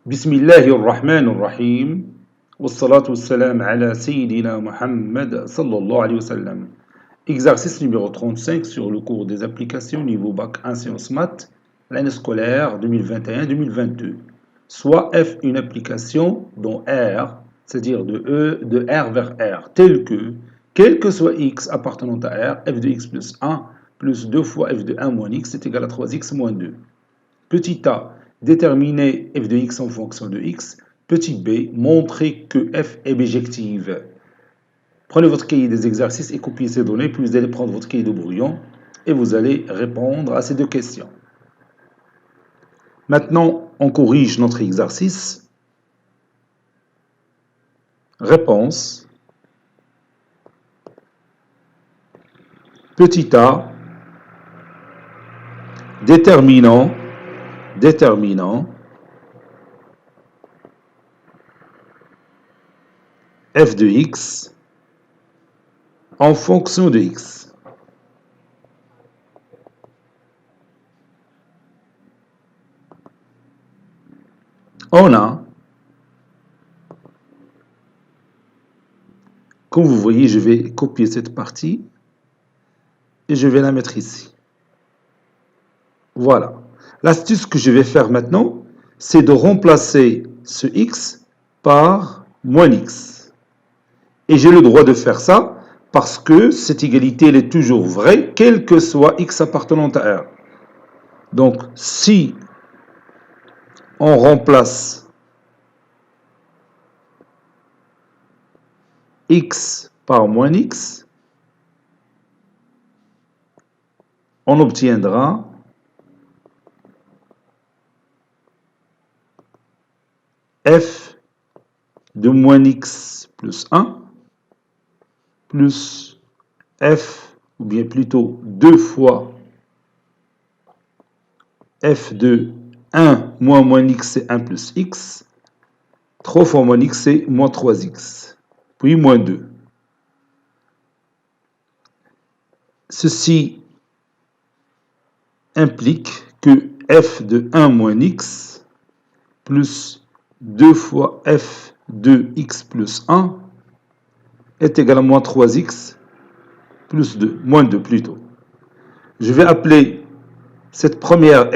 بسم الله الرحمن الرحيم والصلاة والسلام على سيدنا Muhammad sallallahu alayhi wa sallam. Exercice numéro 35 sur le cours des applications niveau bac 1 sciences maths, l'année scolaire 2021-2022. Soit F une application dont R, c'est-à-dire de R vers R, tel que, quel que soit X appartenant à R, F de X plus 1 plus 2 fois F de 1 moins X est égal à 3X moins 2. Petit a, déterminer f de x en fonction de x. Petit b, montrer que f est bijective. Prenez votre cahier des exercices et copiez ces données, puis vous allez prendre votre cahier de brouillon et vous allez répondre à ces deux questions. Maintenant, on corrige notre exercice. Réponse. Petit a, déterminant f de x en fonction de x. On a, comme vous voyez, je vais copier cette partie et je vais la mettre ici. Voilà. L'astuce que je vais faire maintenant, c'est de remplacer ce x par moins x. Et j'ai le droit de faire ça parce que cette égalité, elle est toujours vraie, quel que soit x appartenant à R. Donc, si on remplace x par moins x, on obtiendra f de moins x plus 1 plus f, ou bien plutôt 2 fois f de 1 moins x, c'est 1 plus x. 3 fois moins x, c'est moins 3x. Puis moins 2. Ceci implique que f de 1 moins x plus 2 fois f de x plus 1 est égal à moins 3x plus 2, moins 2 plutôt. Je vais appeler cette première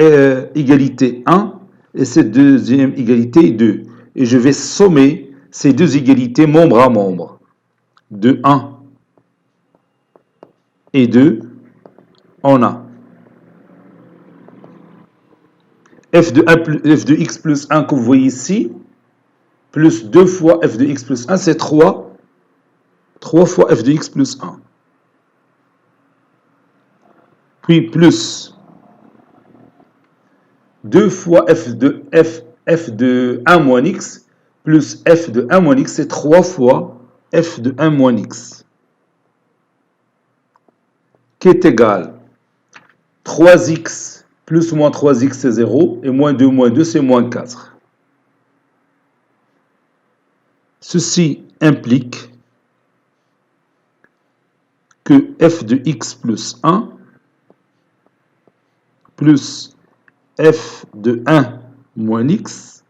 égalité 1 et cette deuxième égalité 2. Et je vais sommer ces deux égalités membre à membre. De 1 et 2, on a f de x plus 1 que vous voyez ici, plus 2 fois f de x plus 1, c'est 3. 3 fois f de x plus 1. Puis plus 2 fois f de 1 moins x, plus f de 1 moins x, c'est 3 fois f de 1 moins x. Qui est égal 3x plus moins 3x, c'est 0, et moins 2, c'est moins 4. Ceci implique que f de x plus 1 plus f de 1 moins x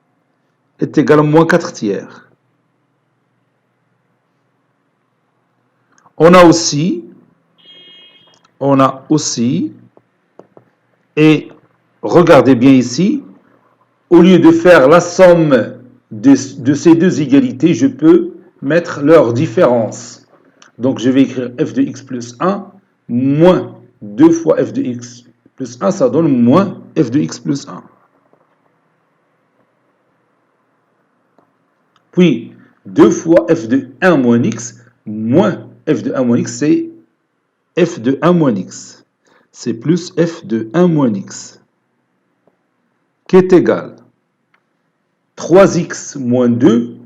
est égal à moins 4 tiers. On a aussi, et regardez bien ici, au lieu de faire la somme de ces deux égalités, je peux mettre leur différence. Donc je vais écrire f de x plus 1 moins 2 fois f de x plus 1, ça donne moins f de x plus 1. Puis 2 fois f de 1 moins x moins f de 1 moins x, c'est f de 1 moins x. C'est plus f de 1 moins x. Qui est égal 3x moins 2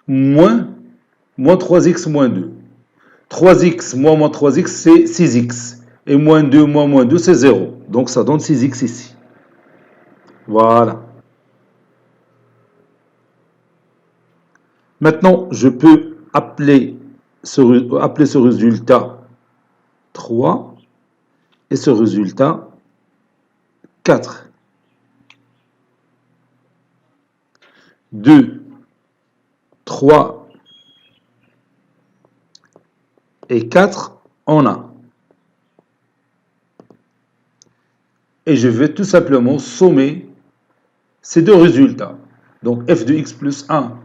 moins 3x moins 2. 3x moins 3x, c'est 6x. Et moins 2, c'est 0. Donc ça donne 6x ici. Voilà. Maintenant, je peux appeler ce résultat 3 et ce résultat 4. 2, 3 et 4 en A. Et je vais tout simplement sommer ces deux résultats. Donc f de x plus 1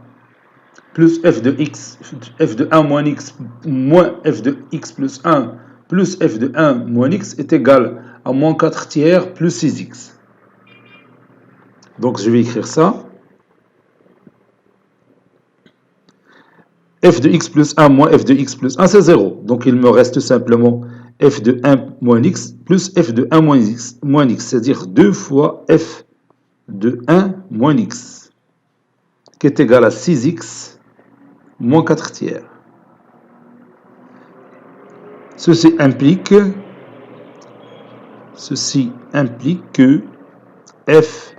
plus f de x, f de 1 moins x moins f de x plus 1 plus f de 1 moins x est égal à moins 4 tiers plus 6x. Donc je vais écrire ça. F de x plus 1 moins f de x plus 1, c'est 0. Donc il me reste tout simplement f de 1 moins x plus f de 1 moins x, c'est-à-dire 2 fois f de 1 moins x, qui est égal à 6x moins 4 tiers. Ceci implique que f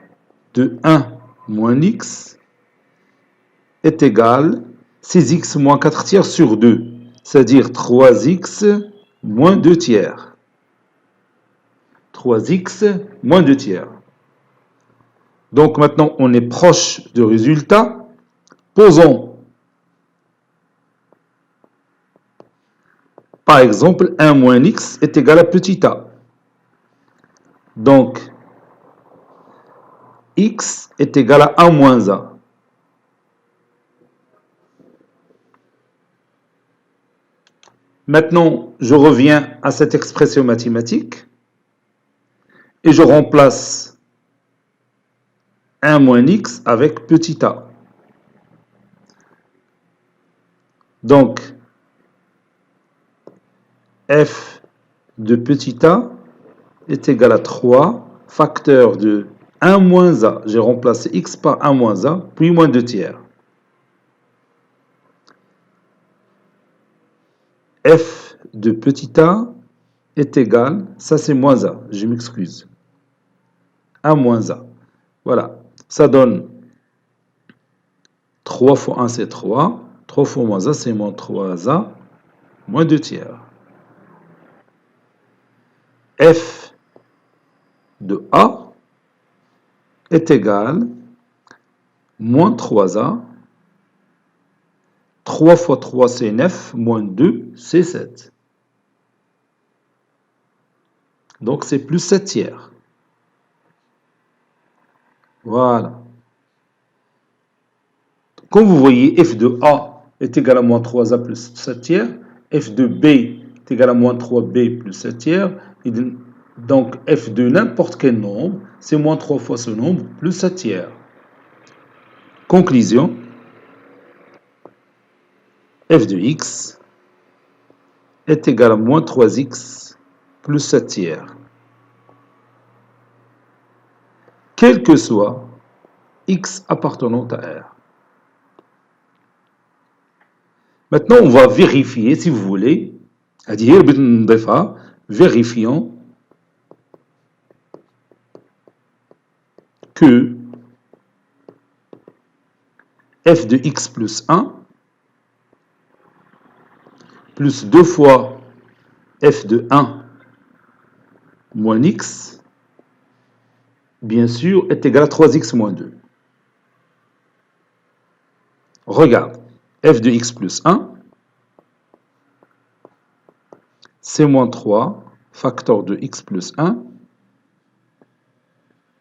de 1 moins x est égal à 6x moins 4 tiers sur 2, c'est-à-dire 3x moins 2 tiers. 3x moins 2 tiers. Donc maintenant, on est proche du résultat. Posons, par exemple, 1 moins x est égal à petit a. Donc, x est égal à 1 moins a. Maintenant, je reviens à cette expression mathématique et je remplace 1 moins x avec petit a. Donc, f de petit a est égal à 3 facteur de 1 moins a. J'ai remplacé x par 1 moins a, puis moins 2 tiers. F de petit a est égal, ça c'est moins a, je m'excuse. 1 moins a. Voilà, ça donne 3 fois 1 c'est 3, 3 fois moins a c'est moins 3a, moins 2 tiers. F de a est égal moins 3a, 3 fois 3 c'est 9, moins 2 c'est 7. Donc c'est plus 7 tiers. Voilà. Comme vous voyez, f de a est égal à moins 3a plus 7 tiers, f de b est égal à moins 3b plus 7 tiers, et donc f de n'importe quel nombre, c'est moins 3 fois ce nombre plus 7 tiers. Conclusion, f de x est égal à moins 3x plus 7 tiers. Quel que soit x appartenant à R. Maintenant, on va vérifier, si vous voulez, c'est-à-dire, vérifions que f de x plus 1 plus 2 fois f de 1 moins x, bien sûr, est égal à 3x moins 2. Regarde, f de x plus 1, c'est moins 3, facteur de x plus 1,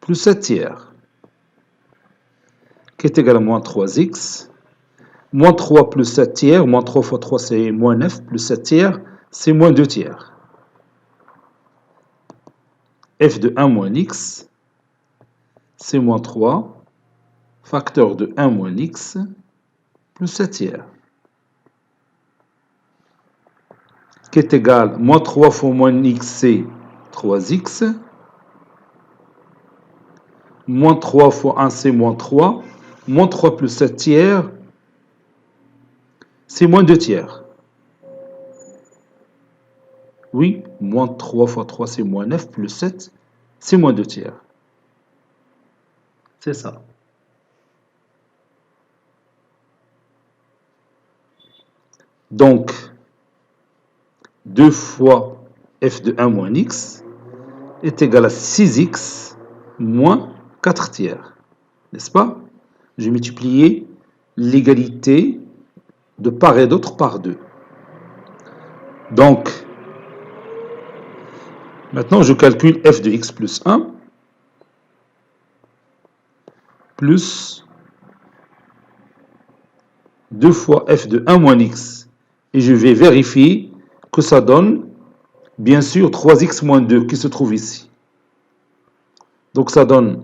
plus 7 tiers, qui est égal à moins 3x, moins 3 plus 7 tiers, moins 3 fois 3 c'est moins 9, plus 7 tiers, c'est moins 2 tiers. F de 1 moins x, c'est moins 3, facteur de 1 moins x, plus 7 tiers. Qui est égal, moins 3 fois moins x, c'est 3x. Moins 3 fois 1, c'est moins 3. Moins 3 plus 7 tiers, c'est moins 2 tiers. Oui, moins 3 fois 3, c'est moins 9, plus 7, c'est moins 2 tiers. C'est ça. Donc, 2 fois f de 1 moins x est égal à 6x moins 4 tiers. N'est-ce pas? j'ai multiplié l'égalité de part et d'autre par 2. Donc, maintenant je calcule f de x plus 1 plus 2 fois f de 1 moins x. Et je vais vérifier que ça donne, bien sûr, 3x moins 2 qui se trouve ici. Donc ça donne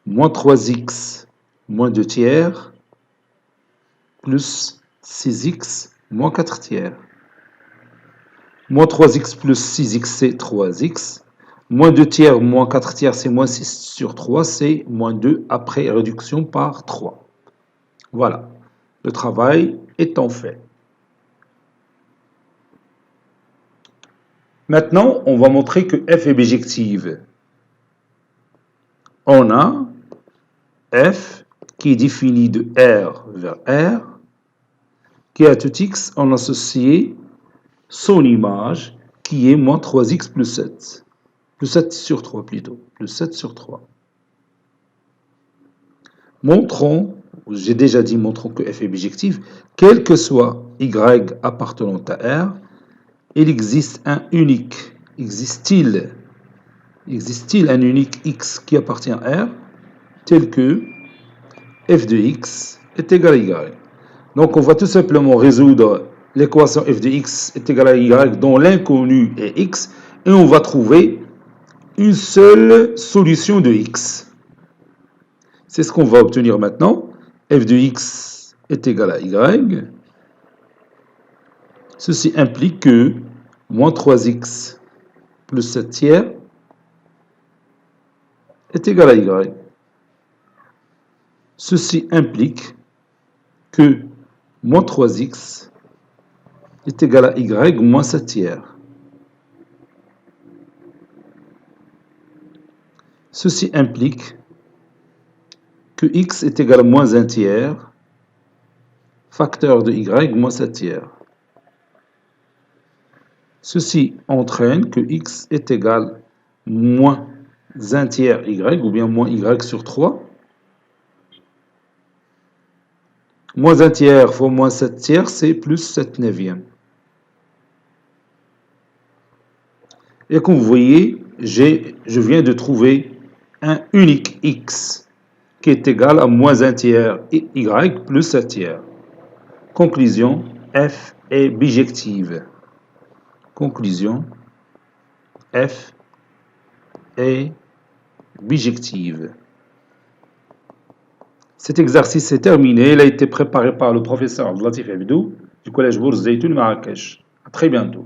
moins 3x moins 2 tiers plus 6x moins 4 tiers. Moins 3x plus 6x, c'est 3x. Moins 2 tiers moins 4 tiers, c'est moins 6 sur 3, c'est moins 2 après réduction par 3. Voilà, le travail étant fait. Maintenant, on va montrer que f est bijective. On a f qui est défini de R vers R, qui à tout x, on associe son image, qui est moins 3x plus 7. Plus 7 sur 3 plutôt. Plus 7 sur 3. Montrons, j'ai déjà dit, montrons que f est bijective, quel que soit y appartenant à R, il existe un unique. Existe-t-il un unique x qui appartient à R, tel que f de x est égal à y. Donc on va tout simplement résoudre l'équation f de x est égal à y dont l'inconnu est x, et on va trouver une seule solution de x. C'est ce qu'on va obtenir maintenant. F de x est égal à y. Ceci implique que moins 3x plus 7 tiers est égal à y. Ceci implique que moins 3x est égal à y moins 7 tiers. Ceci implique que x est égal à moins 1 tiers, facteur de y moins 7 tiers. Ceci entraîne que x est égal à moins 1 tiers y, ou bien moins y sur 3. Moins 1 tiers fois moins 7 tiers, c'est plus 7 neuvièmes. Et comme vous voyez, je viens de trouver un unique x qui est égal à moins 1 tiers y plus 7 tiers. Conclusion, f est bijective. Conclusion, f est bijective. Cet exercice est terminé. Il a été préparé par le professeur Abdelatif Abdou du collège Bourz Zeytoun Marrakech. À très bientôt.